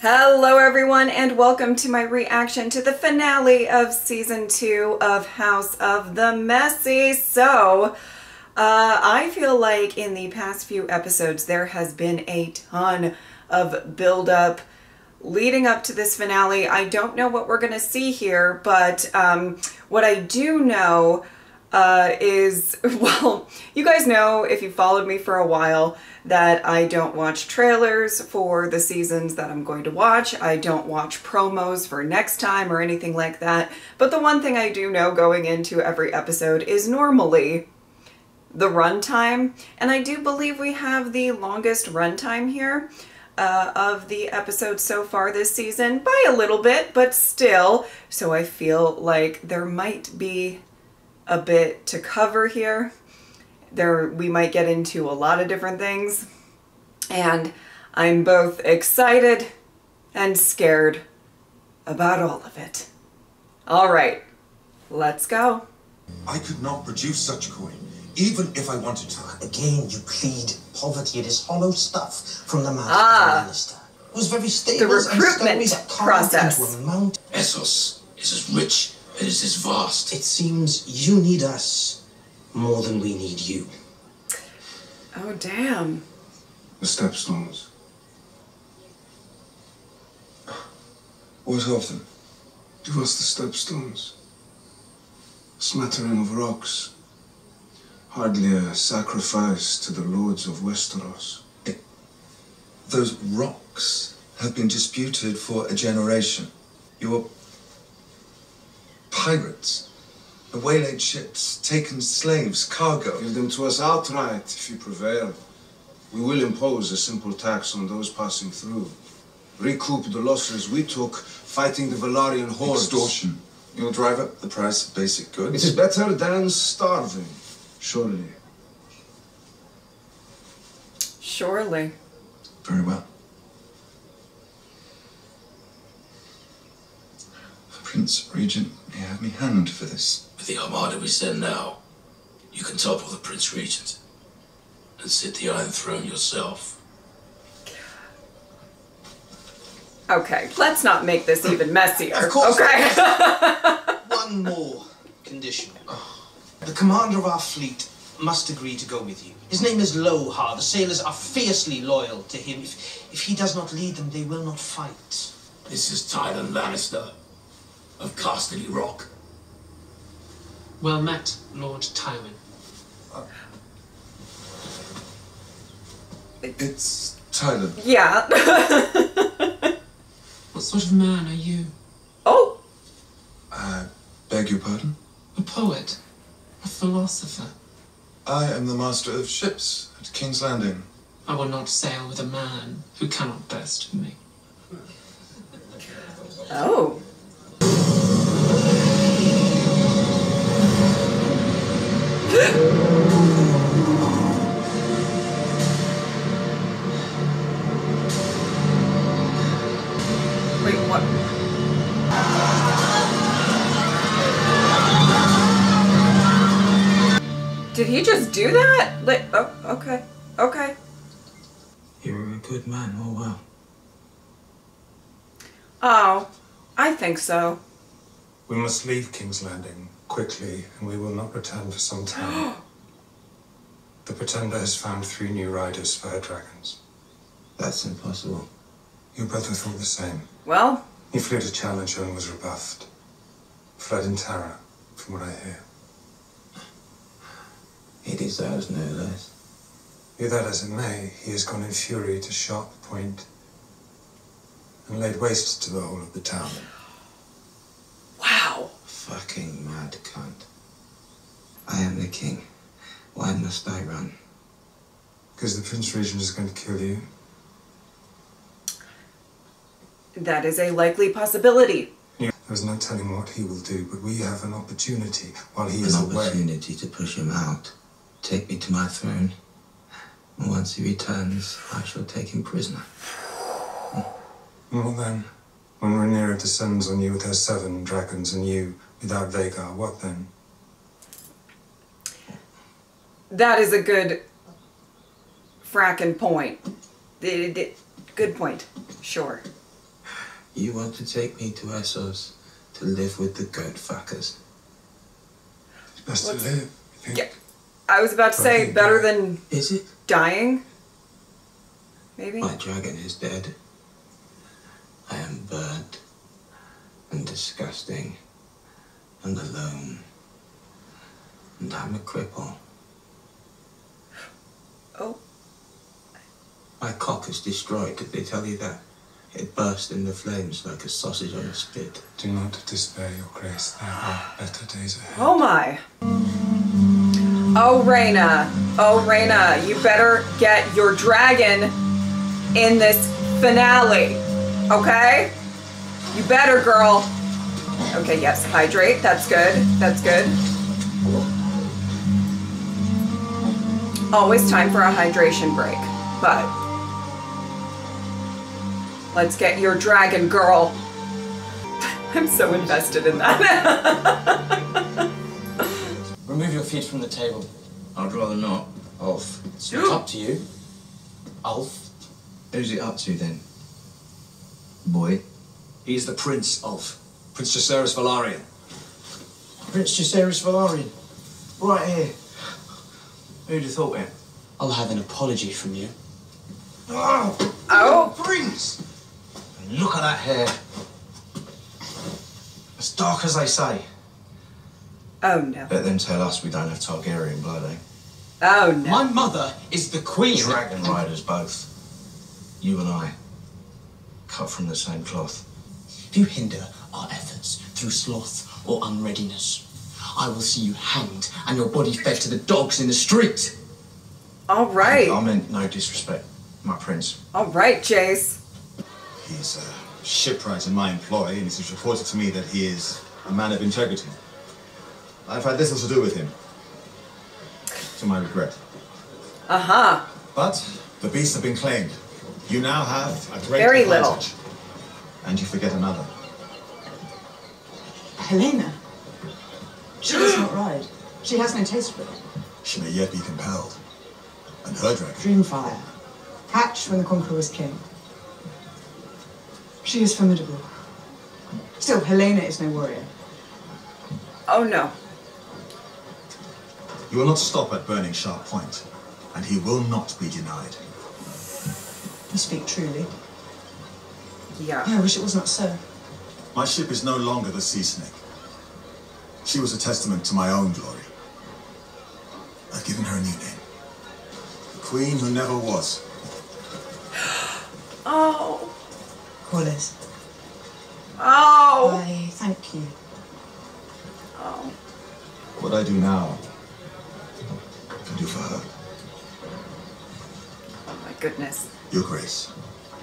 Hello everyone and welcome to my reaction to the finale of season 2 of House of the Messy. So, I feel like in the past few episodes there has been a ton of build-up leading up to this finale. I don't know what we're going to see here, but what I do know is, well, you guys know if you followed me for a while that I don't watch trailers for the seasons that I'm going to watch. I don't watch promos for next time or anything like that. But the one thing I do know going into every episode is normally the runtime. And I do believe we have the longest runtime here of the episodes so far this season by a little bit, but still. So I feel like there might be a bit to cover here. We might get into a lot of different things, and I'm both excited and scared about all of it. All right, let's go. I could not produce such coin, even if I wanted to. Again, you plead poverty. It is hollow stuff from the magic minister. It was very stable. The recruitment process. Essos is as rich as it is vast. It seems you need us more than we need you. Oh, damn. The stepstones. What of them? Give us the stepstones. A smattering of rocks. Hardly a sacrifice to the lords of Westeros. Those rocks have been disputed for a generation. You're pirates. The waylaid ships, taken slaves, cargo. Give them to us outright if you prevail. We will impose a simple tax on those passing through. Recoup the losses we took fighting the Velaryon hordes. Extortion. You'll drive up the price of basic goods. It is better than starving, surely. Surely. Very well. Prince Regent may have me hanged for this. With the armada we send now, you can topple the Prince Regent and sit the Iron Throne yourself. Okay, let's not make this even messier. Of course. Okay. One more condition. The commander of our fleet must agree to go with you. His name is Lohar. The sailors are fiercely loyal to him. If he does not lead them, they will not fight. This is Tyrion Lannister of Casterly Rock. Well met, Lord Tywin. It's Tyler. Yeah. What sort of man are you? Oh. I beg your pardon? A poet? A philosopher? I am the master of ships at King's Landing. I will not sail with a man who cannot best me. Oh. Wait, what? Did he just do that? Like, oh, okay. Okay. You're a good man, oh well. Oh, I think so. We must leave King's Landing quickly, and we will not return for some time. The Pretender has found 3 new riders for her dragons. That's impossible. Your brother thought the same. Well, He flew to challenge her and was rebuffed. Fled in terror, from what I hear. He deserves no less. Be that as it may, he has gone in fury to Sharp Point and laid waste to the whole of the town. wow. Fucking mad cunt. I am the king. Why must I run? Because the Prince Regent is going to kill you. That is a likely possibility. There's no telling what he will do, but we have an opportunity while he is An away. opportunity to push him out. Take me to my throne. And once he returns, I shall take him prisoner. Well then, when Rhaenyra descends on you with her 7 dragons and you without Vhagar, what then? That is a good frackin' point. Good point. Sure. You want to take me to Essos to live with the goat fuckers? It's best to live, I think. Yeah. I was about to say better than Is it? dying. Maybe? My dragon is dead. I am burnt and disgusting and alone. And I'm a cripple. Oh. My cock is destroyed, did they tell you that? It burst into flames like a sausage on a spit. Do not despair, Your Grace. There are better days ahead. Oh my. Oh, Reyna. Oh, Reyna. You better get your dragon in this finale. Okay? You better, girl. Okay, yes. Hydrate. That's good. That's good. Always time for a hydration break. But let's get your dragon, girl. I'm so invested in that. Remove your feet from the table. I'd rather not. Ulf. It's not up to you. Ulf. Who's it up to then? Boy? He's the Prince, Ulf. Prince Jacaerys Velaryon. Prince Jacaerys Velaryon. Right here. Who'd have thought it? I'll have an apology from you. Oh. Prince! And look at that hair. As dark as they say. Oh no. Let them tell us we don't have Targaryen blood, eh? Oh no. My mother is the queen. Dragon riders both. You and I. Cut from the same cloth. If you hinder our efforts through sloth or unreadiness, I will see you hanged and your body fed to the dogs in the street. All right. I meant no disrespect, my prince. All right, Jace. He's a shipwright in my employ, and it is reported to me that he is a man of integrity. I've had little to do with him, to my regret. Uh-huh. But the beasts have been claimed. You now have a great Very advantage. And you forget another. Helena? She does not ride. She has no taste for it. She may yet be compelled. And her dragon. Dreamfire. Hatched when the Conqueror was king. She is formidable. Still, Helena is no warrior. Oh no. You will not stop at Burning Sharp Point, and he will not be denied. You speak truly. Yeah. I wish it was not so. My ship is no longer the Sea Snake. She was a testament to my own glory. I've given her a new name. The Queen who never was. Oh. Corlys. Oh. I thank you. Oh. What I do now, I can do for her. Oh my goodness. Your Grace,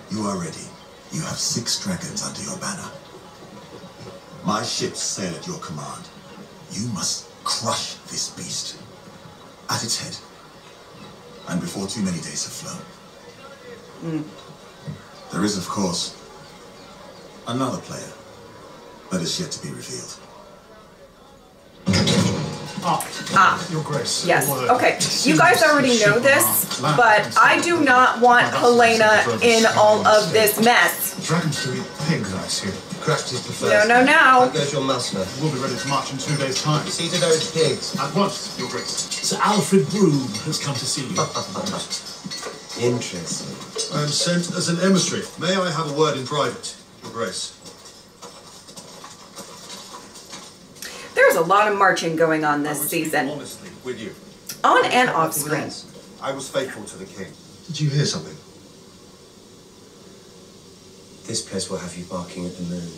you are ready. You have 6 dragons under your banner. My ships sail at your command. You must crush this beast at its head, and before too many days have flown. There is, of course, another player that is yet to be revealed. Your Grace. Yes. Okay. You guys already know this, but I do not want Helena in all of this mess. Dragons to eat pigs, I see. Crafty prefers. No, no, How no. goes your master? We'll be ready to march in 2 days' time. See to those pigs. At once, Your Grace. Sir Alfred Broom has come to see you. Interesting. I am sent as an emissary. May I have a word in private, Your Grace? There's a lot of marching going on this season. Honestly, with you. On and off screen. I was faithful to the king. Did you hear something? This place will have you barking at the moon.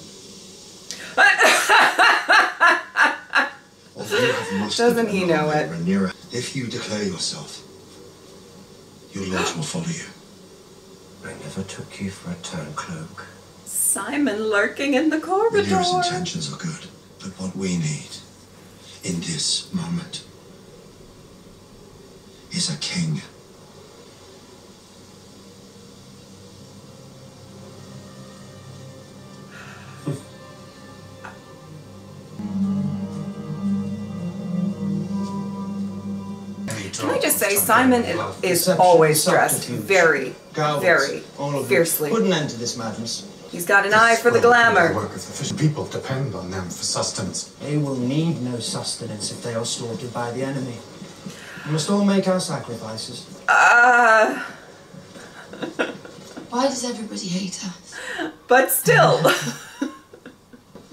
Doesn't he know it? Rhaenyra, if you declare yourself, your lords will follow you. I never took you for a turncloak. Simon lurking in the corridor. Rhaenyra's intentions are good, but what we need in this moment is a king. Can I just say, Simon is always dressed very, very fiercely. Put an end to this madness. He's got an eye for the glamour. Work with efficient people depend on them for sustenance. They will need no sustenance if they are slaughtered by the enemy. We must all make our sacrifices. Why does everybody hate us? But still.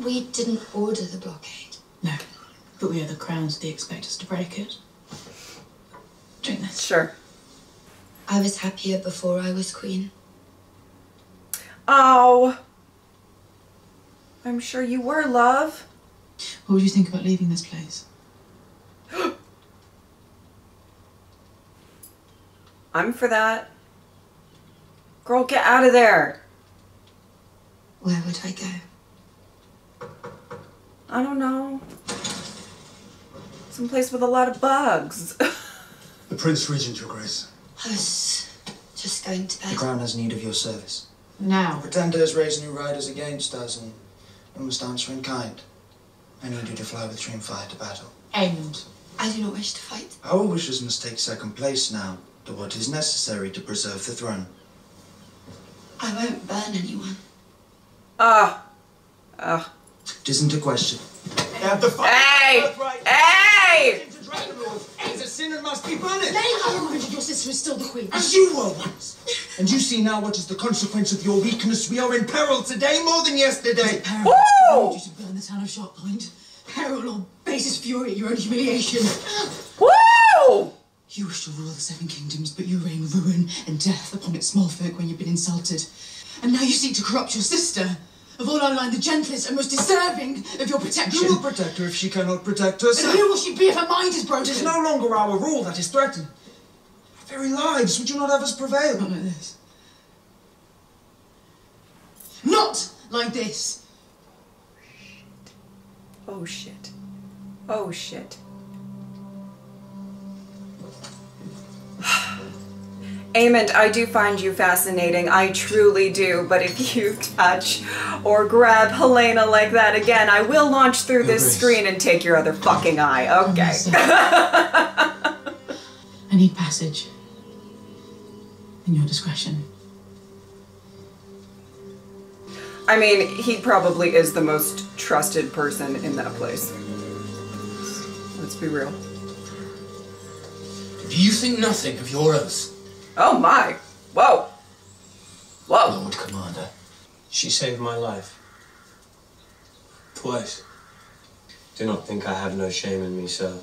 We didn't order the blockade. No, but we are the crowns. They expect us to break it. Drink this. Sure. I was happier before I was queen. Oh. I'm sure you were, love. What would you think about leaving this place? I'm for that. Girl, get out of there. Where would I go? I don't know. Someplace with a lot of bugs. The Prince Regent, Your Grace. I was just going to bed. The crown has need of your service. Now. Pretenders raise new riders against us, and we must answer in kind. I need you to fly with Dreamfire to battle. End. I do not wish to fight. Our wishes must take second place now to what is necessary to preserve the throne. I won't burn anyone. It isn't a question. Hey! Hey! It is a sin and must be punished. I reminded your sister is still the queen. As you were once. And you see now what is the consequence of your weakness. We are in peril today more than yesterday. Peril. I want you to burn the town of Sharppoint. Peril or basest fury at your own humiliation. Woo! You wish to rule the Seven Kingdoms, but you rain ruin and death upon its small folk when you've been insulted. And now you seek to corrupt your sister. Of all our line, the gentlest and most deserving of your protection. Who will protect her if she cannot protect herself? And who will she be if her mind is broken? It is no longer our rule that is threatened. Our very lives, would you not have us prevail? Not like this. Not like this! Oh shit. Oh shit. Aemond, I do find you fascinating. I truly do. But if you touch or grab Helena like that again, I will launch through this screen and take your other fucking eye. Okay. I need passage. In your discretion. I mean, he probably is the most trusted person in that place. Let's be real. Do you think nothing of your oath? Oh my! Whoa! Whoa! Lord Commander. She saved my life. Twice. Do not think I have no shame in me, sir.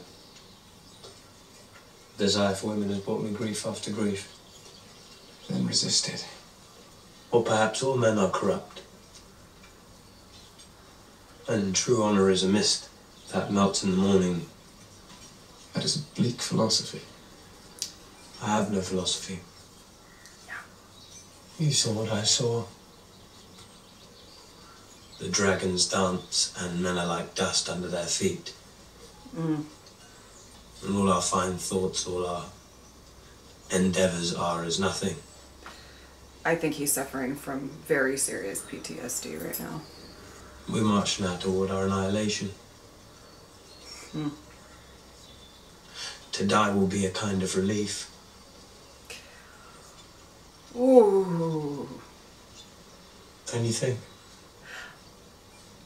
Desire for women has brought me grief after grief. Then resist it. Or perhaps all men are corrupt. And true honor is a mist that melts in the morning. That is a bleak philosophy. I have no philosophy. Yeah. You saw what I saw. The dragons dance and men are like dust under their feet. Mm. And all our fine thoughts, all our endeavors are as nothing. I think he's suffering from very serious PTSD right now. We march now toward our annihilation. Hmm. To die will be a kind of relief. Ooh. Don't you think?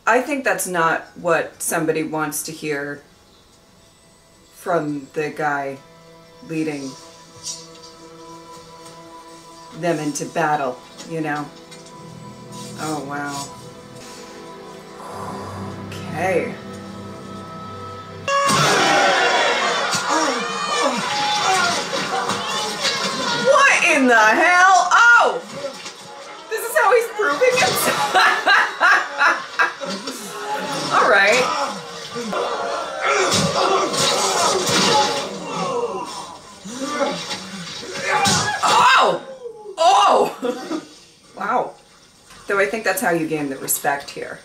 I think that's not what somebody wants to hear from the guy leading them into battle, you know? Oh, wow. Okay. What in the hell? Oh! This is how he's proving himself? All right. Oh! Oh! Wow. Though I think that's how you gain the respect here.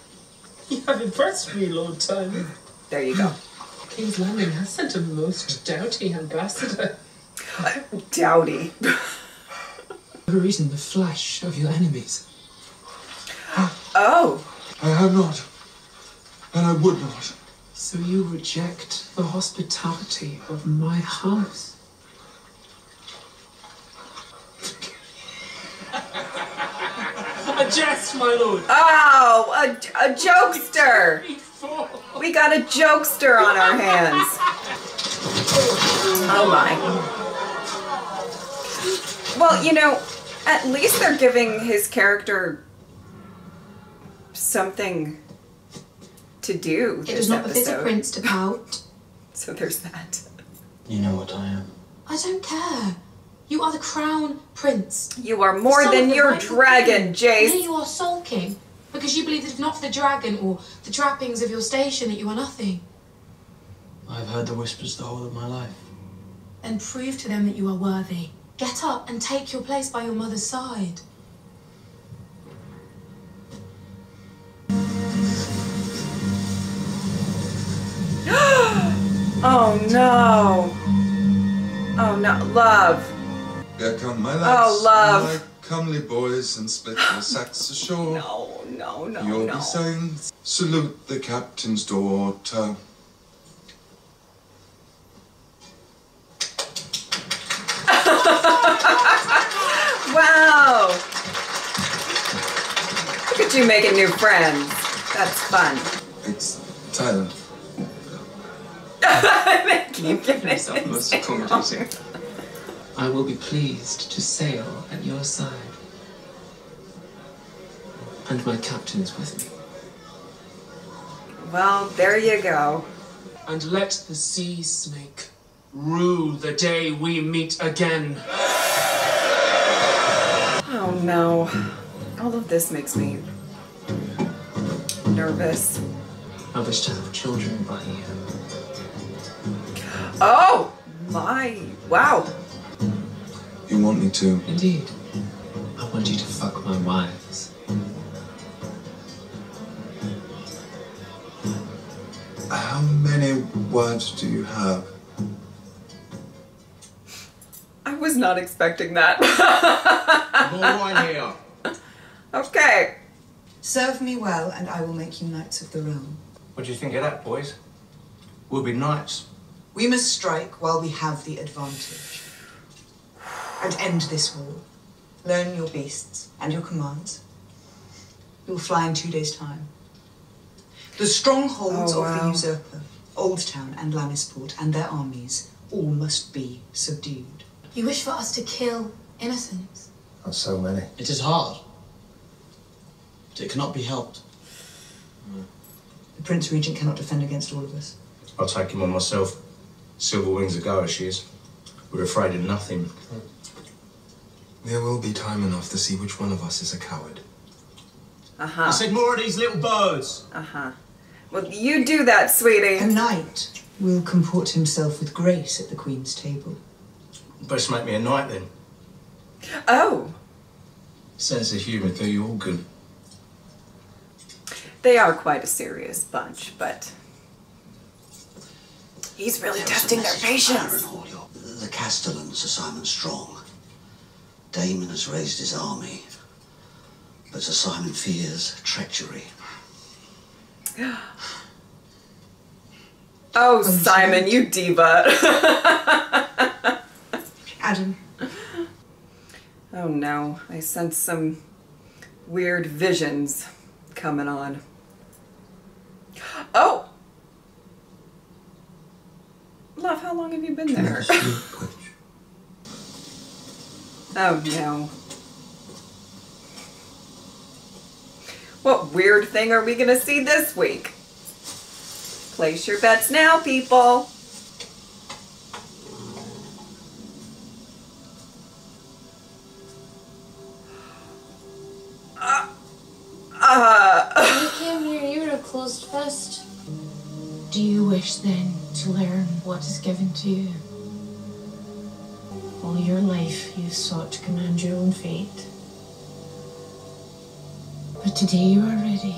You have impressed me, Lord Tywin. There you go. King's Landing has sent a most doughty ambassador. Dowdy. For a reason, the flesh of your enemies. Oh. I have not. And I would not. So you reject the hospitality of my house? I jest, my lord. Oh, a jokester. We got a jokester on our hands. Oh my. Well, you know, at least they're giving his character something to do. It does not befit a prince to pout. So there's that. You know what I am. I don't care. You are the crown prince. You are more than your dragon, Jace. Here you are sulking because you believe that if not for the dragon or the trappings of your station that you are nothing. I've heard the whispers the whole of my life. Then prove to them that you are worthy. Get up and take your place by your mother's side. Oh no. Oh no, love. Here come my lads. Oh, love. My comely boys, and split the sacks ashore. No, You'll be saying, salute the captain's daughter. Wow. Look at you making new friends. That's fun. It's Thailand. Keep getting most accommodating. I will be pleased to sail at your side. And my captain's with me. Well, there you go. And let the sea snake rue the day we meet again. Oh no. All of this makes me nervous. I wish to have children by you. Oh my, wow. You want me to? Indeed. I want you to fuck my wives. How many wives do you have? I was not expecting that. More wine here. Okay. Serve me well, and I will make you knights of the realm. What do you think of that, boys? We'll be knights. We must strike while we have the advantage. And end this war. Learn your beasts and your commands. You will fly in 2 days' time. The strongholds of the usurper, Old Town and Lannisport, and their armies, all must be subdued. You wish for us to kill innocents? Not so many. It is hard, but it cannot be helped. The Prince Regent cannot defend against all of us. I'll take him on myself. Silver Wings a goer she is. We're afraid of nothing. There will be time enough to see which one of us is a coward. Uh-huh. I said more of these little birds. Uh-huh. Well, you do that, sweetie. A knight will comport himself with grace at the Queen's table. Best make me a knight then. Oh. Sense of humour do you all good. They are quite a serious bunch, but he's really testing their patience. The Castellan, Sir Simon Strong. Damon has raised his army, but Sir Simon fears treachery. Oh, Simon, you diva. Adam. Oh no, I sense some weird visions coming on. Oh! Love, how long have you been there? Oh no. What weird thing are we gonna see this week? Place your bets now, people. You came here, you were a closed fist. Do you wish then to learn what is given to you? All your life you've sought to command your own fate. But today you are ready.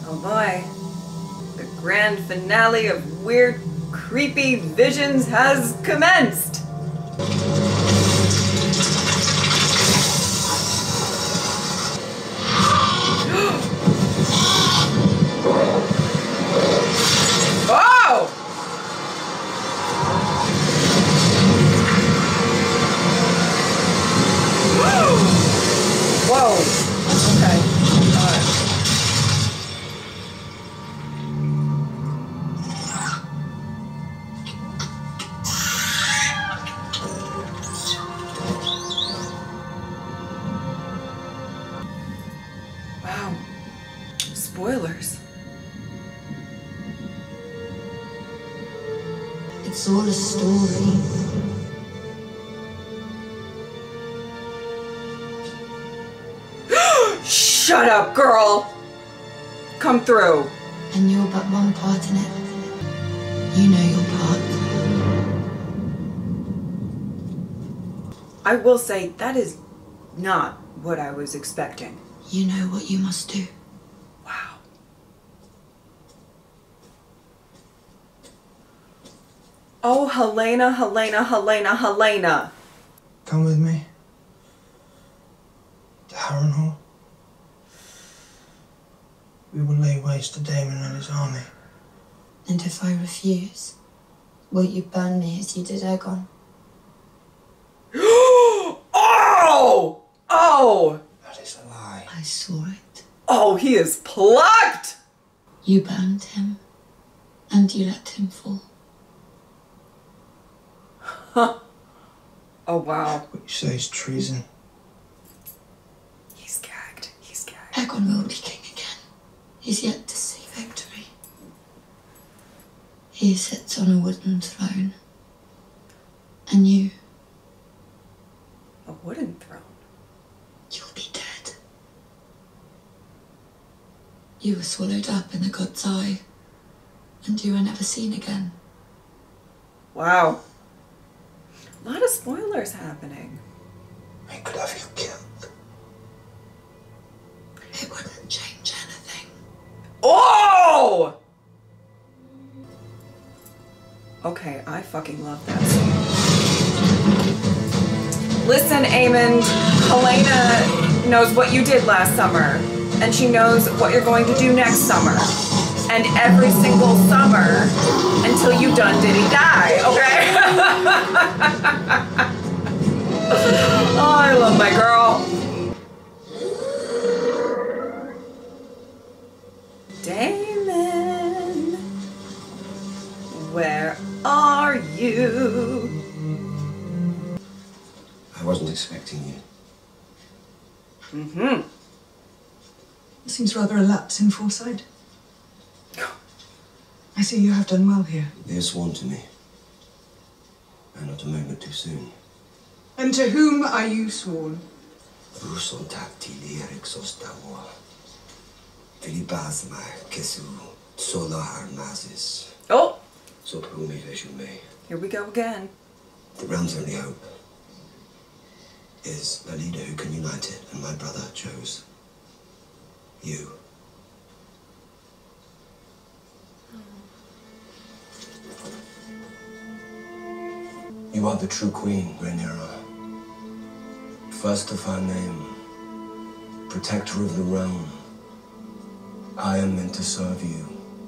Oh boy. The grand finale of weird, creepy visions has commenced. Oh! Wow. Spoilers. It's all a story. Shut up, girl! Come through. And you're but one part in it. You know your part. I will say, that is not what I was expecting. You know what you must do. Wow. Oh, Helena, Helena, Helena, Helena. Come with me. To Harrenhal. We will lay waste to Daemon and his army. And if I refuse, will you burn me as you did Aegon? Oh! Oh! That is a lie. I saw it. Oh, he is plucked! You burned him, and you let him fall. Huh. Oh, wow. What you say is treason. He's gagged. He's gagged. Aegon will be king again. He's yet to see victory. He sits on a wooden throne. And you... A wooden throne? You'll be dead. You were swallowed up in the god's eye. And you were never seen again. Wow. A lot of spoilers happening. I could have you killed. It wouldn't change anything. Oh! Okay, I fucking love that scene. Listen, Aemond, Helena knows what you did last summer, and she knows what you're going to do next summer. And every single summer until you done diddy die, okay? Oh, I love my girl. Daemon, where are you? I wasn't expecting you. Mm-hmm. It seems rather a lapse in foresight. I see you have done well here. They are sworn to me. And not a moment too soon. And to whom are you sworn? Ruson tactili erixostawa. Filibasma kesu sola armazis. Oh! So prumi vejume. Here we go again. The realm's only hope is a leader who can unite it, and my brother chose you. You are the true queen, Rhaenyra. First of her name, protector of the realm. I am meant to serve you,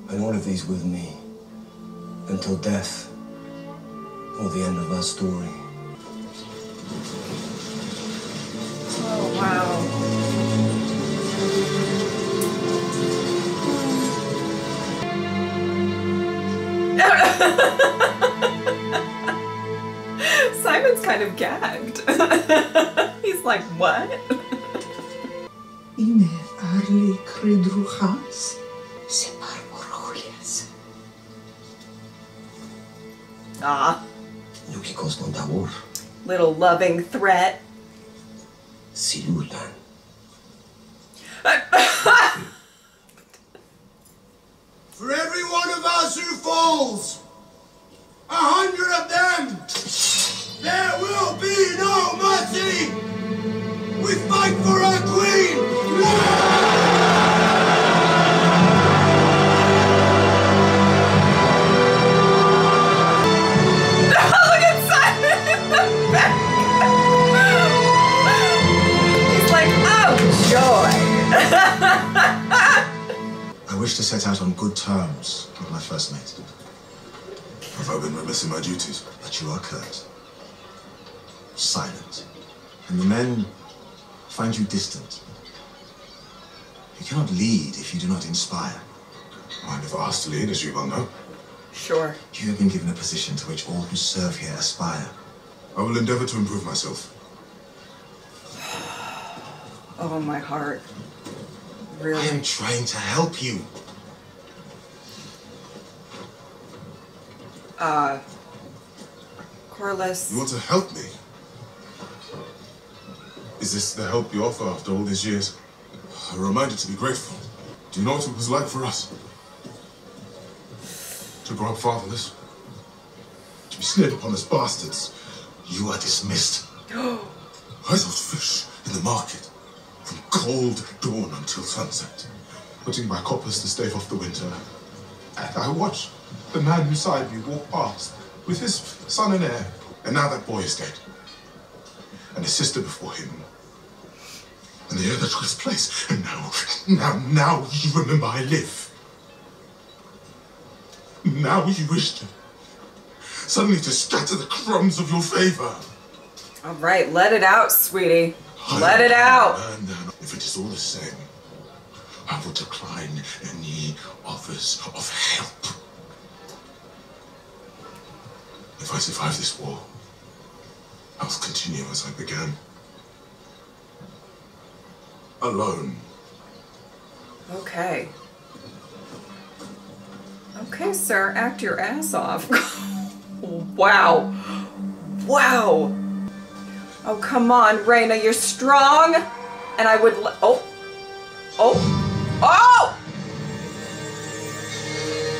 and all of these with me, until death, or the end of our story. Oh, wow. Simon's kind of gagged. He's like, what? Inef arli credruchas, separ morolias. Ah. Yukikos non dawor. Little loving threat. Silulan. For every one of us who falls, 100 of them, there will be no mercy. We fight for our queen. Look at Simon in the back. He's like, oh, joy. I wish to set out on good terms with my first mate. Have I been remiss in my duties? But you are curt, silent, and the men find you distant. You cannot lead if you do not inspire. I never asked to lead, as you well know. Sure. You have been given a position to which all who serve here aspire. I will endeavor to improve myself. Oh, my heart. Really? I am trying to help you. Corlys. You want to help me? Is this the help you offer after all these years? A reminder to be grateful. Do you know what it was like for us? To grow up fatherless? To be snared upon as bastards? You are dismissed. I sold fish in the market from cold dawn until sunset, putting my coppers to stave off the winter. And I watched the man beside me walk past with his son and heir, and now that boy is dead. And his sister before him. And the heir that took his place. And now you remember I live. Now you wish to suddenly to scatter the crumbs of your favor. All right, let it out, sweetie. Let it out. And if it is all the same, I will decline any offers of help. If I survive this war, I will continue as I began. Alone. Okay. Okay, sir, act your ass off. Wow. Wow. Oh, come on, Rhaena, you're strong. And I would oh.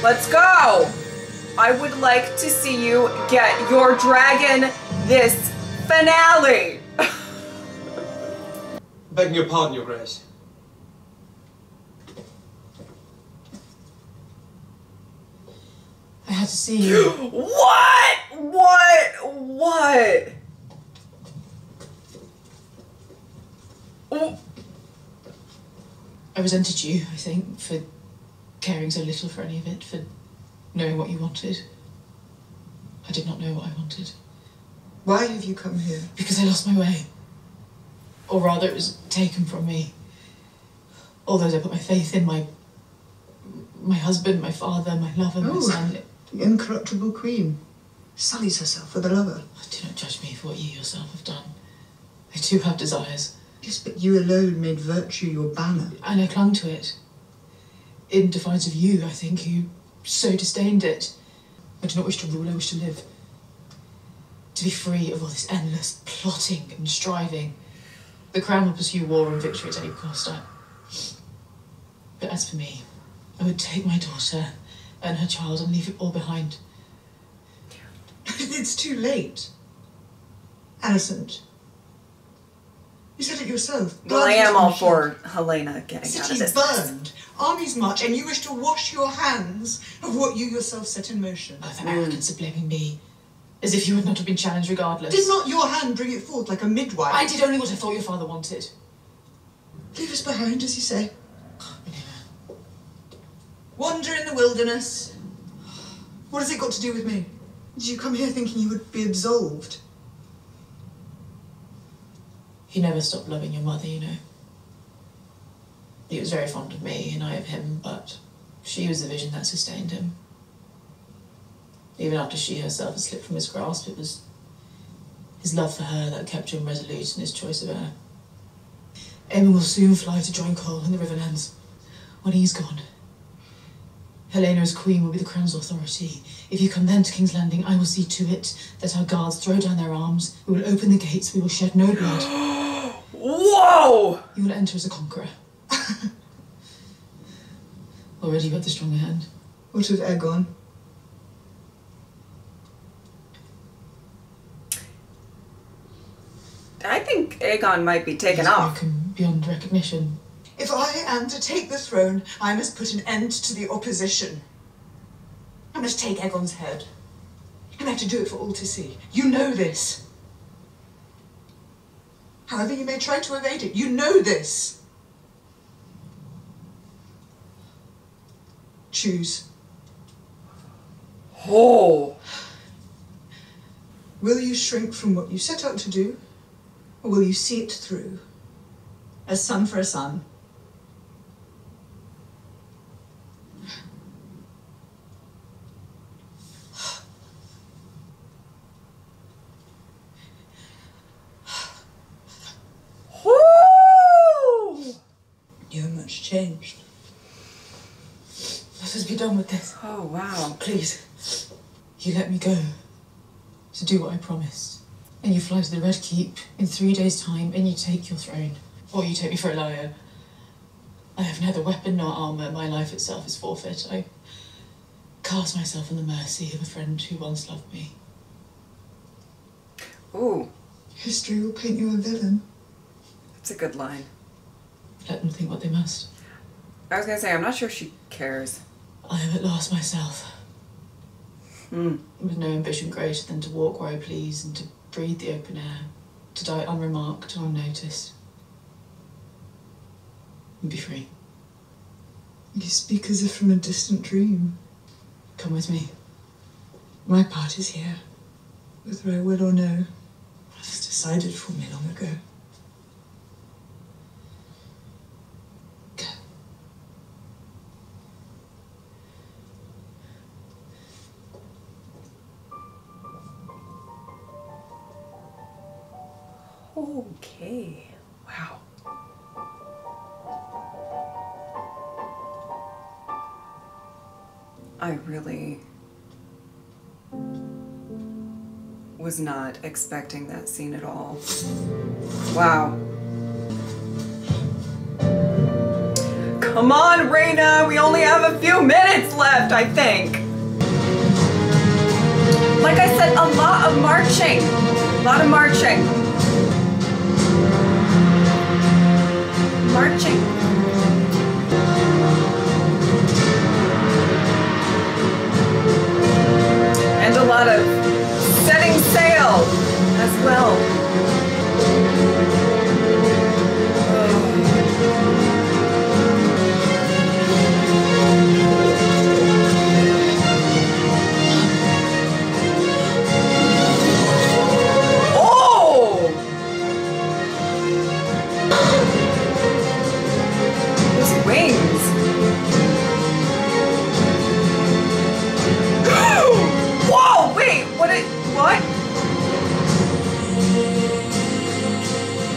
Let's go. I would like to see you get your dragon this finale. Begging your pardon, Your Grace. I had to see you. What? Oh. I resented you, I think, for caring so little for any of it, for knowing what you wanted. I did not know what I wanted. Why have you come here? Because I lost my way. Or rather, it was taken from me. All those I put my faith in, my husband, my father, my lover, my son. The incorruptible queen sullies herself with a lover. Do not judge me for what you yourself have done. I too have desires. Yes, but you alone made virtue your banner. And I clung to it. In defiance of you, I think, who so disdained it. I do not wish to rule, I wish to live. To be free of all this endless plotting and striving. The crown will pursue war and victory at any cost. But as for me, I would take my daughter and her child and leave it all behind. It's too late. Alicent. You said it yourself. Well, I am all for Helena getting out of Cities this. burned, armies march, and you wish to wash your hands of what you yourself set in motion. Oh, the arrogance of blaming me. As if you would not have been challenged regardless. Did not your hand bring it forth like a midwife? I did only what I thought your father wanted. Leave us behind, as you say. Wander in the wilderness. What has it got to do with me? Did you come here thinking you would be absolved? He never stopped loving your mother, you know. He was very fond of me and I of him, but she was the vision that sustained him. Even after she herself had slipped from his grasp, it was his love for her that kept him resolute in his choice of her. Aemon will soon fly to join Cole in the Riverlands. When he's gone, Helena as queen will be the crown's authority. If you come then to King's Landing, I will see to it that our guards throw down their arms, we will open the gates, we will shed no blood. Whoa! You will enter as a conqueror. Already you have the stronger hand. What of Aegon? I think Aegon might be taken off. Beyond recognition. If I am to take the throne, I must put an end to the opposition. I must take Aegon's head. And I have to do it for all to see. You know this. However you may try to evade it, you know this. Choose. Oh. Will you shrink from what you set out to do, or will you see it through? A son for a son. You're much changed. you're done with this. Oh, wow. Please, you let me go to do what I promised. And you fly to the Red Keep in 3 days' time and you take your throne. Or you take me for a liar. I have neither weapon nor armour. My life itself is forfeit. I cast myself on the mercy of a friend who once loved me. Ooh. History will paint you a villain. That's a good line. Let them think what they must. I was gonna say, I'm not sure she cares. I am at last myself. With no ambition greater than to walk where I please and to breathe the open air, to die unremarked or unnoticed, and be free. You speak as if from a distant dream. Come with me. My part is here, whether I will or no. It was decided for me long ago. Okay. Wow. I really was not expecting that scene at all. Wow. Come on, Reyna! We only have a few minutes left, I think. Like I said, a lot of marching. A lot of marching. Marching. And a lot of setting sail as well.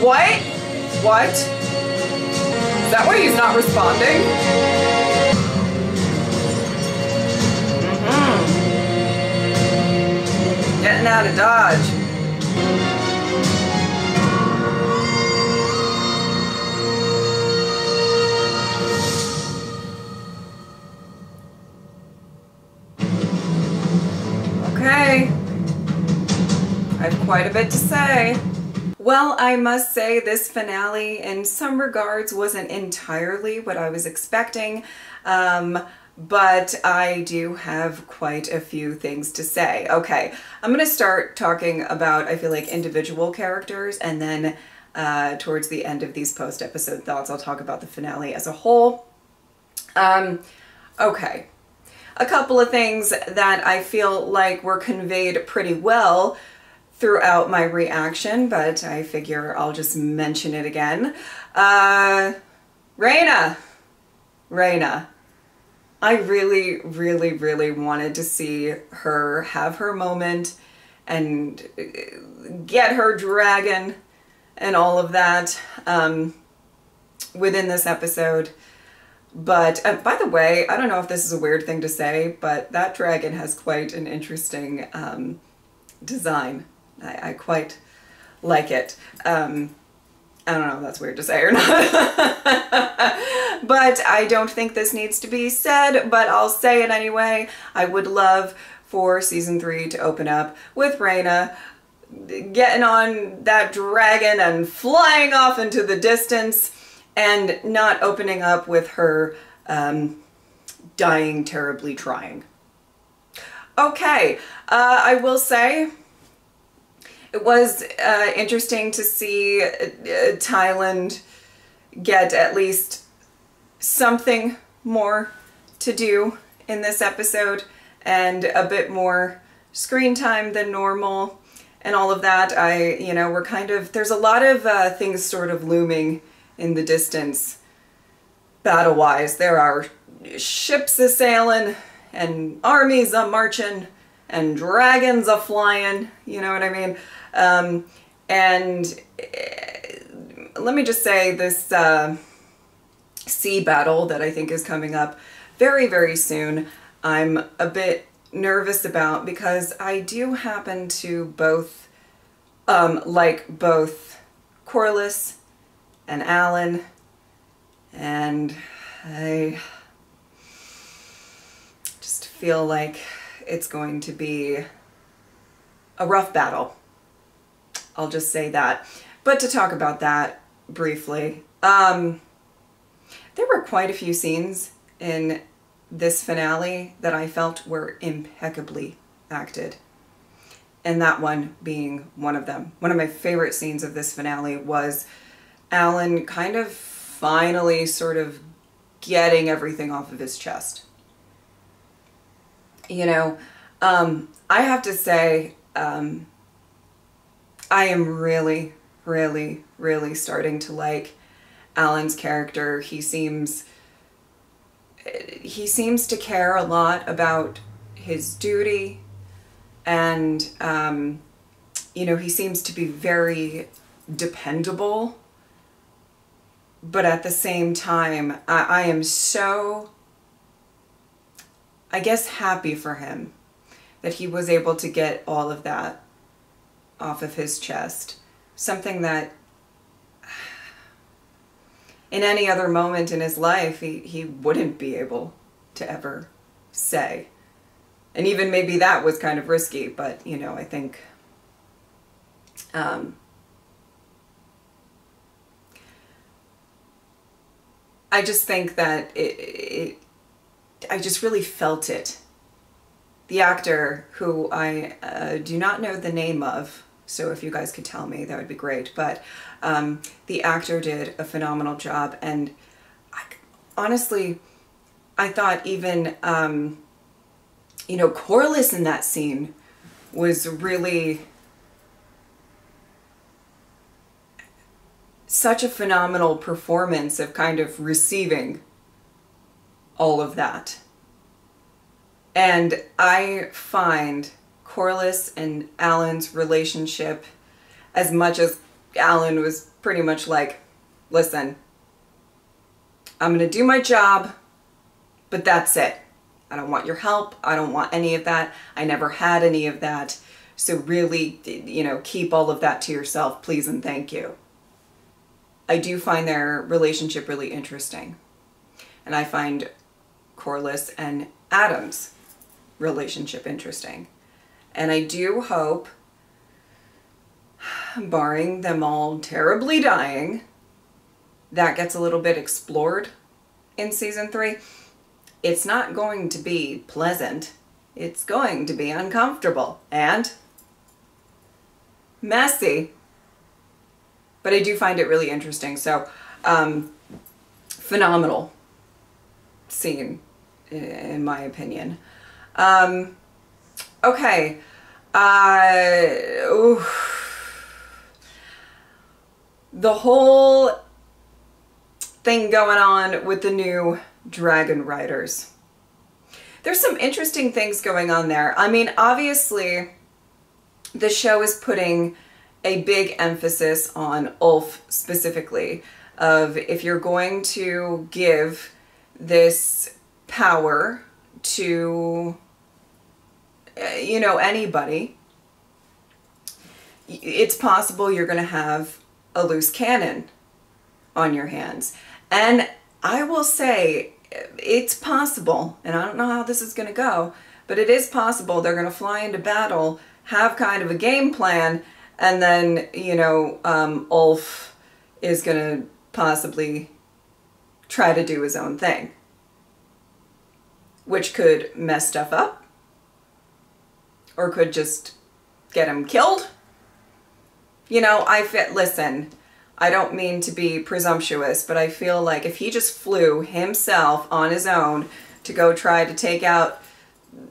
What? What? Is that why he's not responding? Getting out of Dodge. Okay. I have quite a bit to say. Well, I must say this finale in some regards wasn't entirely what I was expecting, but I do have quite a few things to say. Okay, I'm going to start talking about, I feel like, individual characters, and then towards the end of these post-episode thoughts, I'll talk about the finale as a whole. Okay, a couple of things that I feel like were conveyed pretty well throughout my reaction, but I figure I'll just mention it again. Reyna. I really, really, really wanted to see her have her moment and get her dragon and all of that within this episode. But by the way, I don't know if this is a weird thing to say, but that dragon has quite an interesting design. I quite like it. I don't know if that's weird to say or not. But I don't think this needs to be said, but I'll say it anyway. I would love for season 3 to open up with Reyna getting on that dragon and flying off into the distance, and not opening up with her dying terribly trying. Okay, I will say it was interesting to see Tyland get at least something more to do in this episode and a bit more screen time than normal and all of that. We're kind of, there's a lot of things sort of looming in the distance battle-wise. There are ships a-sailing and armies a-marching and dragons a-flying, you know what I mean? And let me just say, this sea battle that I think is coming up very, very soon. I'm a bit nervous about, because I do happen to both like both Corlys and Alan, and I just feel like it's going to be a rough battle. I'll just say that. But to talk about that briefly, there were quite a few scenes in this finale that I felt were impeccably acted. And that one being one of them. One of my favorite scenes of this finale was Alan kind of finally sort of getting everything off of his chest. You know, I have to say, I am really, really, really starting to like Alan's character. He seems to care a lot about his duty, and you know, he seems to be very dependable, but at the same time, I am so, I guess, happy for him that he was able to get all of that off of his chest. Something that in any other moment in his life, he wouldn't be able to ever say. And even maybe that was kind of risky, but, you know, I think I just think that I just really felt it. The actor, who I do not know the name of, so if you guys could tell me, that would be great. But the actor did a phenomenal job. And honestly, I thought even, you know, Corlys in that scene was really such a phenomenal performance of kind of receiving all of that. And I find Corlys and Alan's relationship, as much as Alan was pretty much like, listen, I'm gonna do my job, but that's it. I don't want your help. I don't want any of that. I never had any of that. So really, you know, keep all of that to yourself, please and thank you. I do find their relationship really interesting. And I find Corlys and Adam's relationship interesting. And I do hope, barring them all terribly dying, that gets a little bit explored in season 3. It's not going to be pleasant. It's going to be uncomfortable and messy. But I do find it really interesting. So, phenomenal scene, in my opinion. Okay. The whole thing going on with the new Dragon Riders. There's some interesting things going on there. I mean, obviously, the show is putting a big emphasis on Ulf specifically, of if you're going to give this power to, you know, anybody, it's possible you're going to have a loose cannon on your hands. And I will say, it's possible, and I don't know how this is going to go, but it is possible they're going to fly into battle, have kind of a game plan, and then, you know, Ulf is going to possibly try to do his own thing, which could mess stuff up, or could just get him killed. You know, listen, I don't mean to be presumptuous, but I feel like if he just flew himself on his own to go try to take out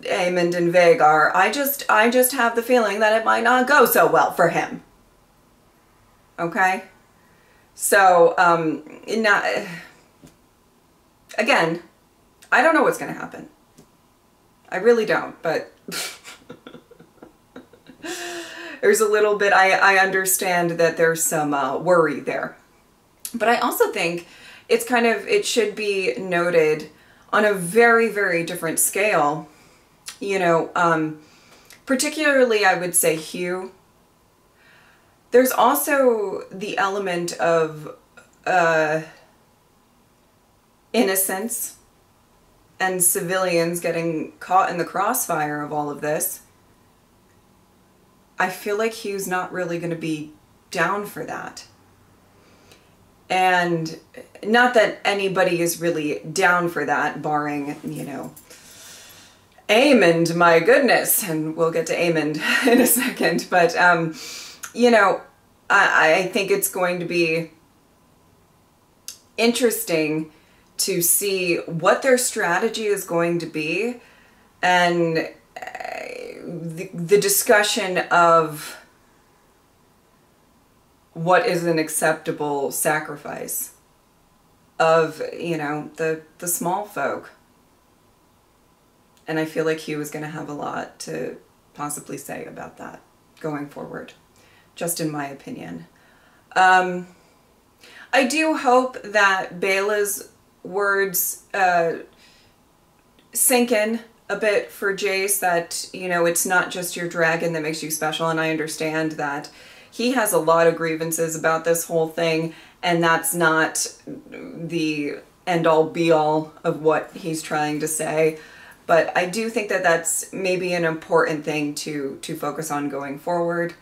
Aemond and Vhagar, I just have the feeling that it might not go so well for him. Okay? So, again, I don't know what's going to happen. I really don't, but there's a little bit, I understand that there's some worry there. But I also think it's kind of, it should be noted on a very, very different scale. You know, particularly I would say Hugh. There's also the element of innocence and civilians getting caught in the crossfire of all of this. I feel like Hugh's not really going to be down for that. And not that anybody is really down for that, barring, you know, Aemond, my goodness. And we'll get to Aemond in a second. But, you know, I think it's going to be interesting to see what their strategy is going to be, and the discussion of what is an acceptable sacrifice of, you know, the small folk. And I feel like Hugh is going to have a lot to possibly say about that going forward, just in my opinion. I do hope that Bela's words sink in a bit for Jace, that, you know, it's not just your dragon that makes you special, and I understand that he has a lot of grievances about this whole thing, and that's not the end-all be-all of what he's trying to say. But I do think that that's maybe an important thing to focus on going forward.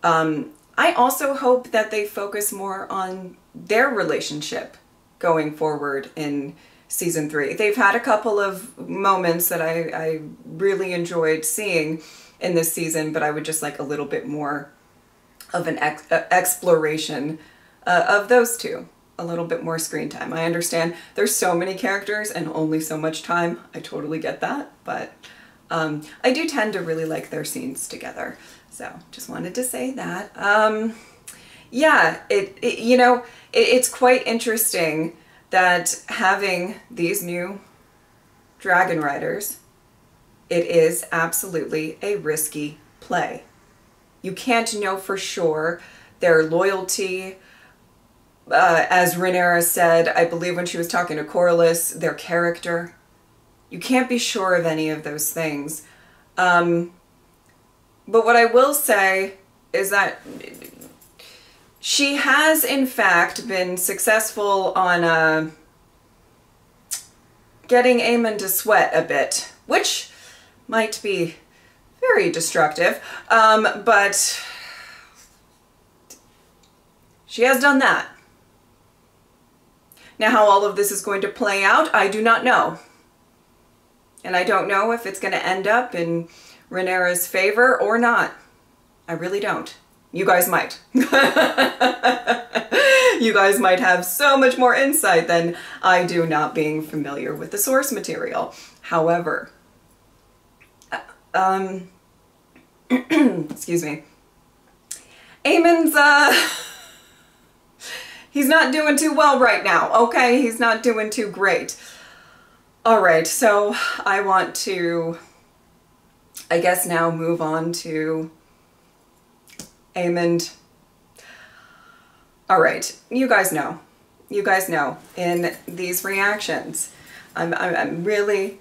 I also hope that they focus more on their relationship going forward in season 3. They've had a couple of moments that I really enjoyed seeing in this season, but I would just like a little bit more of an exploration of those two. A little bit more screen time. I understand there's so many characters and only so much time. I totally get that, but I do tend to really like their scenes together. So just wanted to say that. Yeah, you know, it's quite interesting that having these new dragon riders, it is absolutely a risky play. You can't know for sure their loyalty. As Rhaenyra said, I believe when she was talking to Corlys, their character. You can't be sure of any of those things. But what I will say is that she has, in fact, been successful on getting Aemond to sweat a bit, which might be very destructive, but she has done that. Now, how all of this is going to play out, I do not know. And I don't know if it's going to end up in Rhaenyra's favor or not. I really don't. You guys might. You guys might have so much more insight than I do, not being familiar with the source material. However, excuse me, Aemond's, he's not doing too well right now, okay? He's not doing too great. All right, so I want to, I guess, now move on to Aemond. All right, you guys know in these reactions, I'm really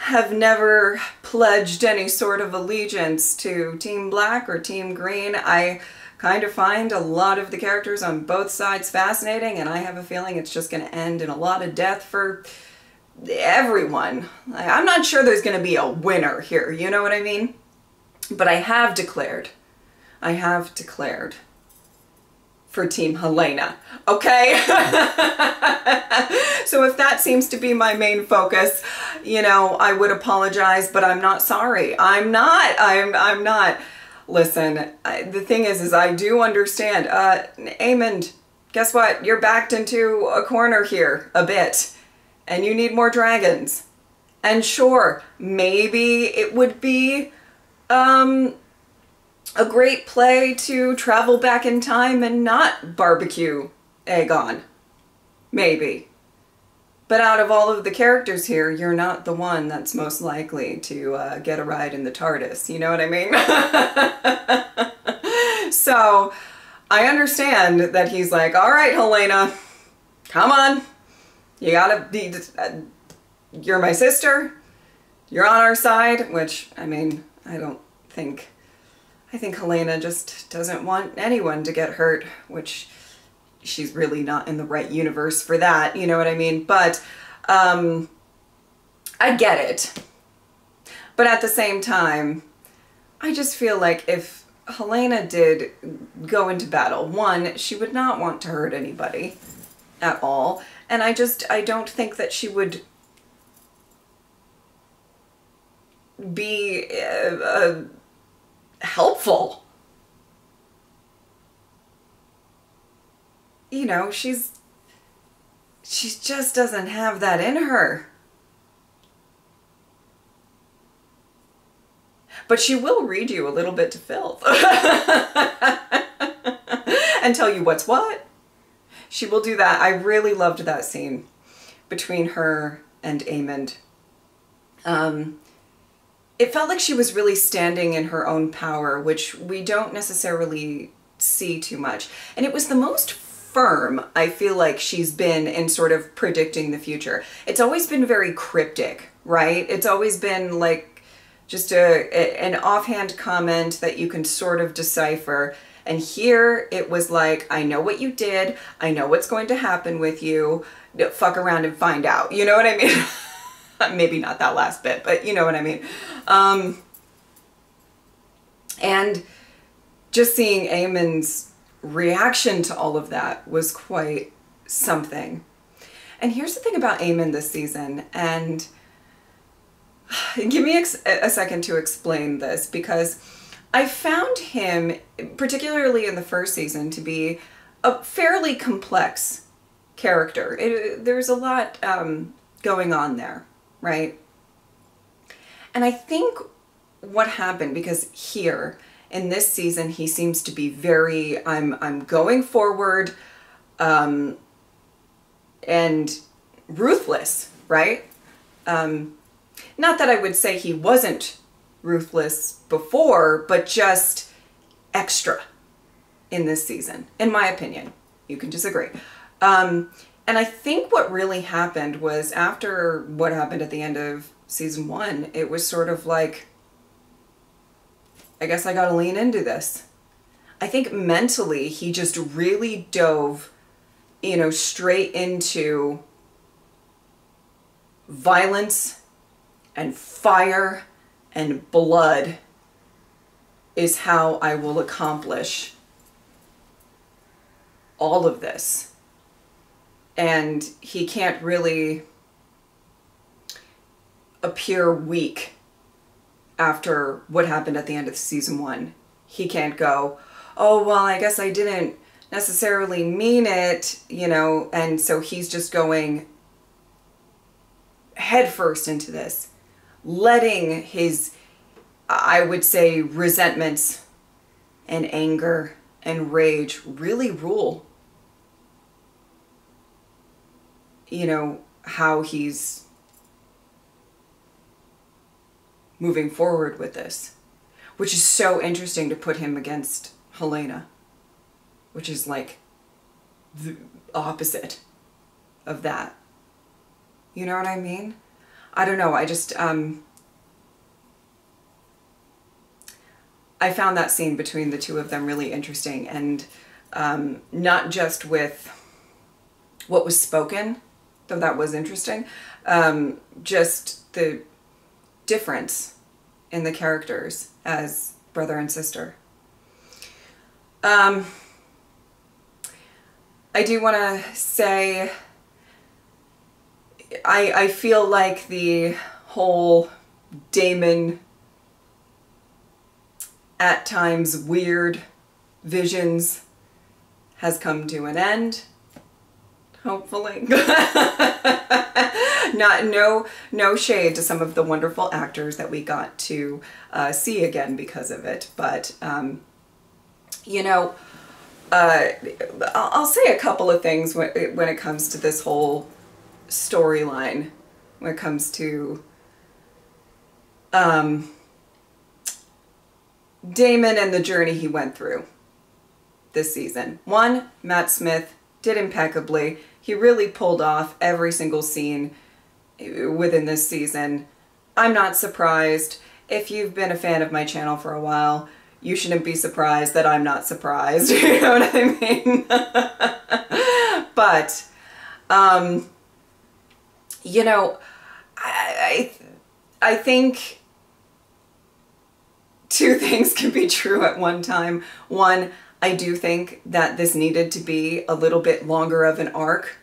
have never pledged any sort of allegiance to Team Black or Team Green. I kind of find a lot of the characters on both sides fascinating, and I have a feeling it's just going to end in a lot of death for everyone. I'm not sure there's going to be a winner here, you know what I mean? But I have declared for Team Helaena, okay? So if that seems to be my main focus, you know, I would apologize, but I'm not sorry. I'm not. Listen, the thing is I do understand. Aemond, guess what? You're backed into a corner here a bit, and you need more dragons. And sure, maybe it would be a great play to travel back in time and not barbecue Aegon. Maybe. But out of all of the characters here, you're not the one that's most likely to get a ride in the TARDIS. You know what I mean? So, I understand that he's like, all right, Helaena, come on. You gotta be, you're my sister, you're on our side, which, I mean, I think Helena just doesn't want anyone to get hurt, which she's really not in the right universe for that, you know what I mean? But I get it. But at the same time, I just feel like if Helena did go into battle, one, she would not want to hurt anybody at all. And I don't think that she would be helpful. You know, she just doesn't have that in her. But she will read you a little bit to filth and tell you what's what. She will do that. I really loved that scene between her and Aemond. It felt like she was really standing in her own power, which we don't necessarily see too much. And it was the most firm I feel like she's been in sort of predicting the future. It's always been very cryptic, right? It's always been like just an offhand comment that you can sort of decipher. And here it was like, I know what you did. I know what's going to happen with you. Fuck around and find out. You know what I mean? Maybe not that last bit, but you know what I mean. And just seeing Aemond's reaction to all of that was quite something. And here's the thing about Aemond this season, and give me a second to explain this, because I found him, particularly in the first season, to be a fairly complex character. There's a lot going on there, right? And I think what happened, because here in this season he seems to be very, I'm going forward, and ruthless, right? Not that I would say he wasn't ruthless before, but just extra in this season, in my opinion. You can disagree. And I think what really happened was, after what happened at the end of season 1, it was sort of like, I guess I gotta lean into this. I think mentally he just really dove, you know, straight into violence and fire and blood is how I will accomplish all of this. And he can't really appear weak after what happened at the end of season 1. He can't go, oh, well, I guess I didn't necessarily mean it, you know, and so he's just going headfirst into this, letting his, I would say, resentments and anger and rage really rule, you know, how he's moving forward with this, which is so interesting to put him against Helena, which is like the opposite of that. You know what I mean? I don't know. I just, I found that scene between the two of them really interesting, and not just with what was spoken, though that was interesting, just the difference in the characters as brother and sister. I do want to say, I feel like the whole Daemon, at times weird visions, has come to an end, hopefully. No shade to some of the wonderful actors that we got to see again because of it, but you know, I'll say a couple of things when it comes to this whole storyline, when it comes to Daemon and the journey he went through this season. One, Matt Smith did impeccably. He really pulled off every single scene within this season. I'm not surprised. If you've been a fan of my channel for a while, you shouldn't be surprised that I'm not surprised. You know what I mean? But, you know, I think two things can be true at one time. One, I do think that this needed to be a little bit longer of an arc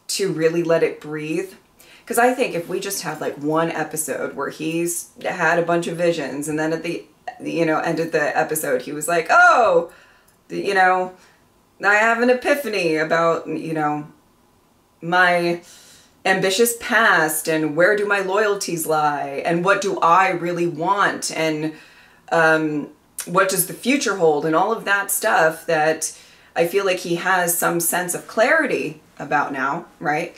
to really let it breathe. Because I think if we just have like one episode where he's had a bunch of visions, and then at the, you know, end of the episode, he was like, oh, you know, I have an epiphany about, you know, my ambitious past and where do my loyalties lie and what do I really want and what does the future hold and all of that stuff that I feel like he has some sense of clarity about now, right?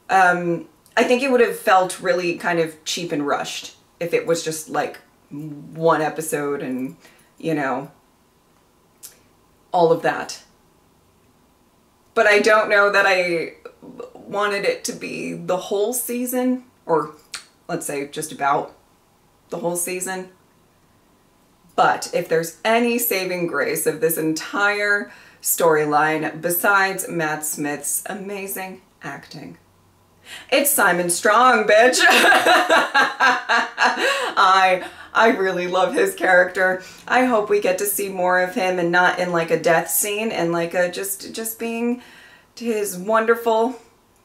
I think it would have felt really kind of cheap and rushed if it was just like one episode and, you know, all of that. But I don't know that I wanted it to be the whole season, or let's say just about the whole season. But if there's any saving grace of this entire storyline besides Matt Smith's amazing acting, it's Simon Strong, bitch. I really love his character. I hope we get to see more of him and not in like a death scene and like a just being his wonderful,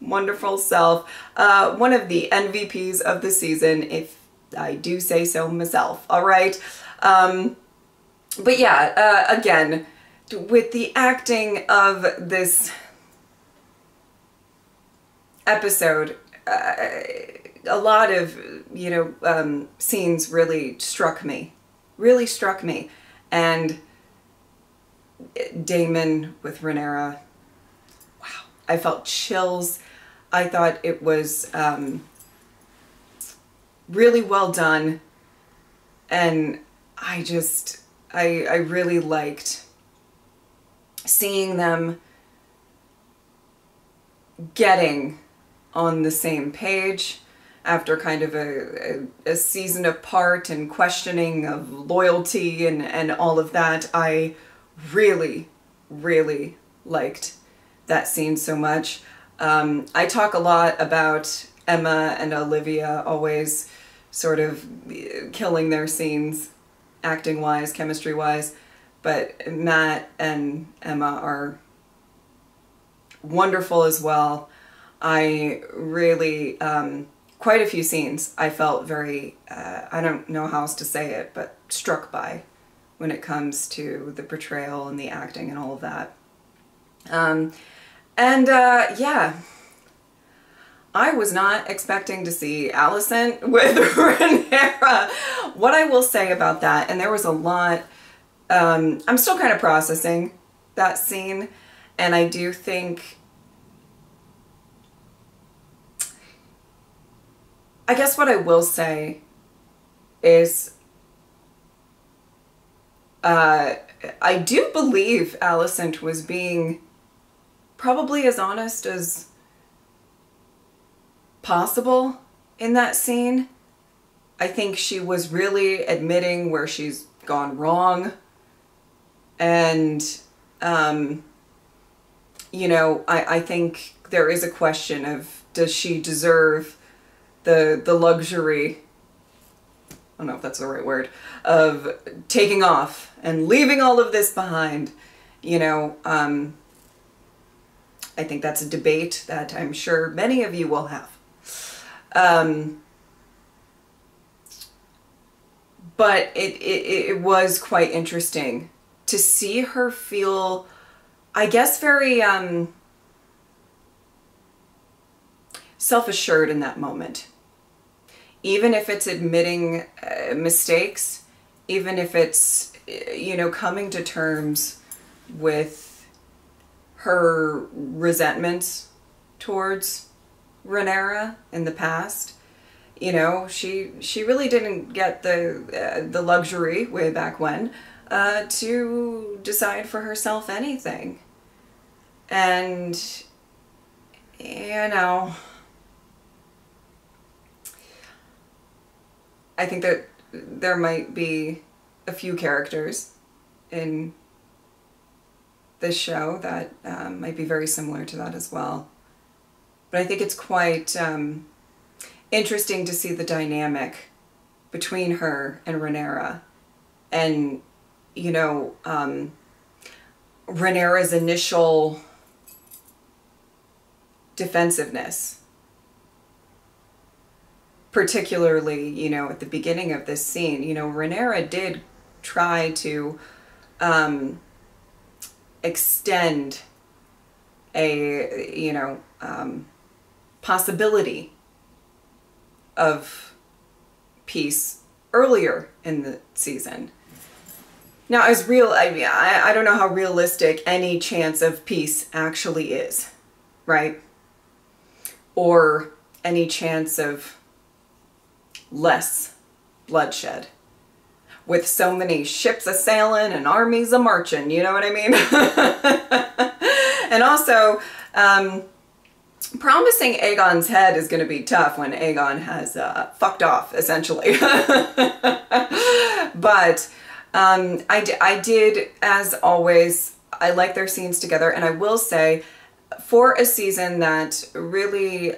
wonderful self. One of the MVPs of the season, if I do say so myself. All right. But yeah, again, with the acting of this episode, a lot of, you know, scenes really struck me. And Daemon with Rhaenyra, wow, I felt chills. I thought it was really well done, and I really liked seeing them getting on the same page after kind of a season apart and questioning of loyalty and all of that. I really, really liked that scene so much. I talk a lot about Emma and Olivia always sort of killing their scenes, acting-wise, chemistry-wise, but Matt and Emma are wonderful as well. I really, quite a few scenes I felt very, I don't know how else to say it, but struck by when it comes to the portrayal and the acting and all of that. Yeah, I was not expecting to see Alicent with Rhaenyra. What I will say about that, and there was a lot, I'm still kind of processing that scene, and I do think, I guess what I will say is I do believe Alicent was being probably as honest as possible in that scene. I think she was really admitting where she's gone wrong, and you know, I think there is a question of, does she deserve the luxury, I don't know if that's the right word, of taking off and leaving all of this behind, you know. I think that's a debate that I'm sure many of you will have. But it was quite interesting to see her feel, I guess, very self-assured in that moment. Even if it's admitting mistakes, even if it's, you know, coming to terms with her resentments towards Rhaenyra in the past. You know, she really didn't get the luxury way back when to decide for herself anything. And, you know, I think that there might be a few characters in this show that might be very similar to that as well. But I think it's quite interesting to see the dynamic between her and Rhaenyra. And, you know, Rhaenyra's initial defensiveness. Particularly, you know, at the beginning of this scene, you know, Rhaenyra did try to extend a, you know, possibility of peace earlier in the season. Now, I don't know how realistic any chance of peace actually is, right? Or any chance of less bloodshed. With so many ships a-sailing and armies a-marching, you know what I mean? And also, promising Aegon's head is going to be tough when Aegon has fucked off, essentially. But I did, as always, I like their scenes together. And I will say, for a season that really,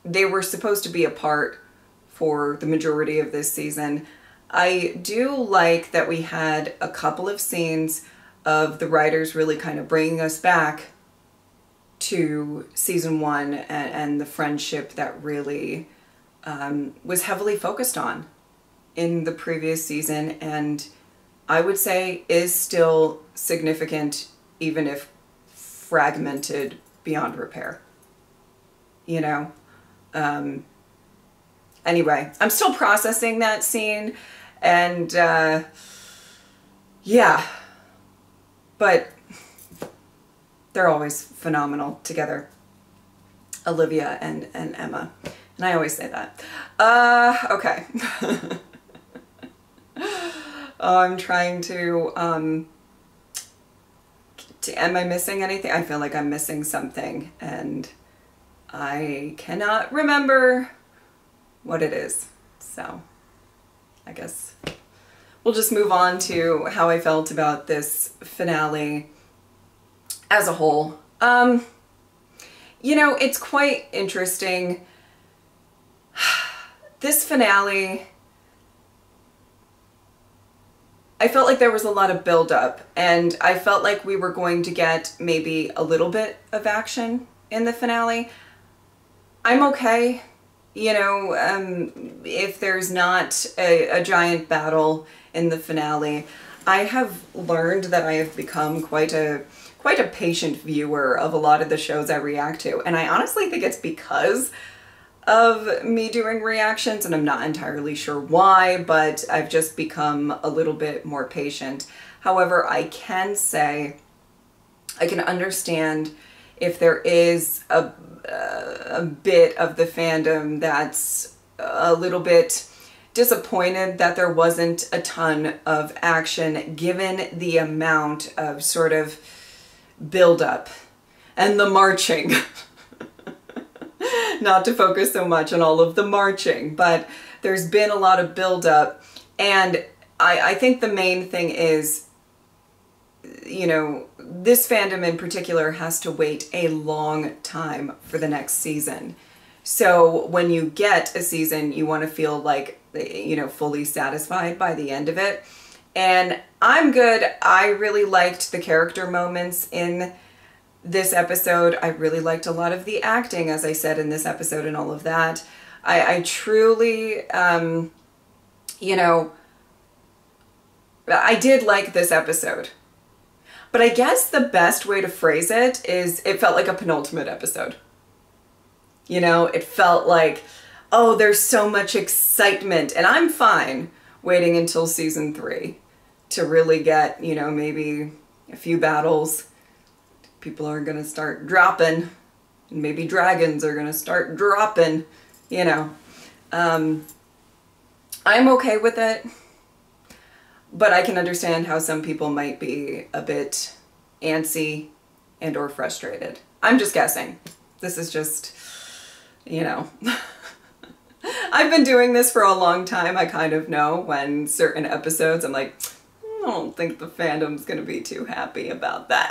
they were supposed to be apart for the majority of this season, I do like that we had a couple of scenes of the writers really kind of bringing us back to season 1 and the friendship that really was heavily focused on in the previous season, and I would say is still significant, even if fragmented beyond repair. You know? Anyway, I'm still processing that scene, and yeah, but they're always phenomenal together, Olivia and Emma, and I always say that. Okay. I'm trying to, am I missing anything? I feel like I'm missing something, and I cannot remember what it is. So I guess we'll just move on to how I felt about this finale as a whole. You know, it's quite interesting. This finale, I felt like there was a lot of build-up, and I felt like we were going to get maybe a little bit of action in the finale. I'm okay, you know, if there's not a giant battle in the finale. I have learned that I have become quite a patient viewer of a lot of the shows I react to, and I honestly think it's because of me doing reactions, and I'm not entirely sure why, but I've just become a little bit more patient. However, I can say I can understand if there is a bit of the fandom that's a little bit disappointed that there wasn't a ton of action given the amount of sort of build-up and the marching. Not to focus so much on all of the marching, but there's been a lot of build-up, and I think the main thing is, you know, this fandom in particular has to wait a long time for the next season. So when you get a season, you want to feel like, you know, fully satisfied by the end of it. And I'm good. I really liked the character moments in this episode. I really liked a lot of the acting, as I said, in this episode and all of that. I truly, you know, I did like this episode. But I guess the best way to phrase it is it felt like a penultimate episode. You know, it felt like, oh, there's so much excitement, and I'm fine waiting until season 3 to really get, you know, maybe a few battles. People are gonna start dropping, and maybe dragons are gonna start dropping, you know. I'm okay with it, but I can understand how some people might be a bit antsy and or frustrated. I'm just guessing. This is just, you know, I've been doing this for a long time. I kind of know when certain episodes, I'm like, I don't think the fandom's gonna be too happy about that.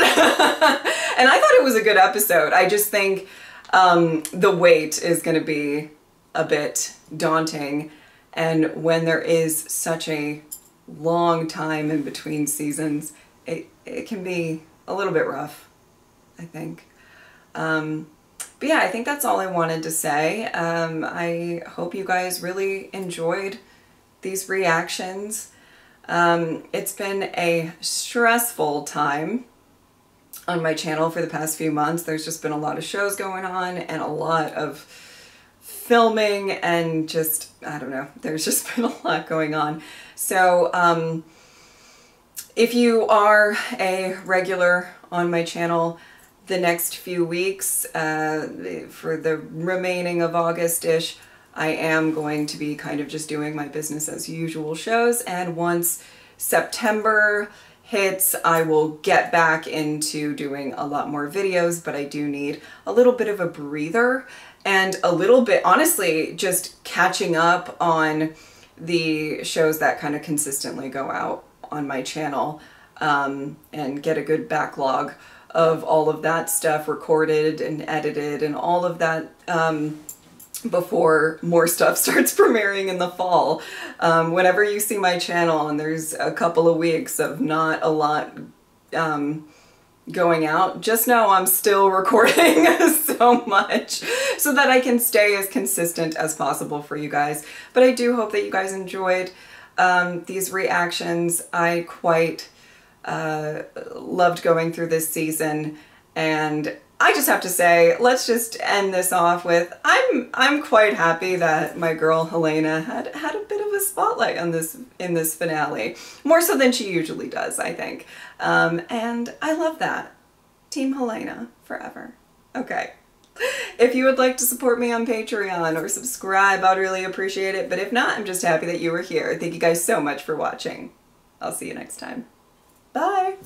And I thought it was a good episode. I just think the wait is gonna be a bit daunting. And when there is such a long time in between seasons, it can be a little bit rough, I think. But yeah, I think that's all I wanted to say. I hope you guys really enjoyed these reactions. It's been a stressful time on my channel for the past few months. There's just been a lot of shows going on and a lot of filming and just, I don't know, there's just been a lot going on. So if you are a regular on my channel, the next few weeks, for the remaining of August-ish, I am going to be kind of just doing my business as usual shows, and once September hits, I will get back into doing a lot more videos, but I do need a little bit of a breather and a little bit, honestly, just catching up on the shows that kind of consistently go out on my channel, and get a good backlog of all of that stuff recorded and edited and all of that before more stuff starts premiering in the fall. Whenever you see my channel and there's a couple of weeks of not a lot going out, just know I'm still recording so much so that I can stay as consistent as possible for you guys. But I do hope that you guys enjoyed these reactions. I quite loved going through this season, and I just have to say, let's just end this off with, I'm quite happy that my girl Helena had a bit of a spotlight on in this finale, more so than she usually does, I think, and I love that. Team Helena forever. Okay. If you would like to support me on Patreon or subscribe, I'd really appreciate it, but if not, I'm just happy that you were here. Thank you guys so much for watching. I'll see you next time. Bye!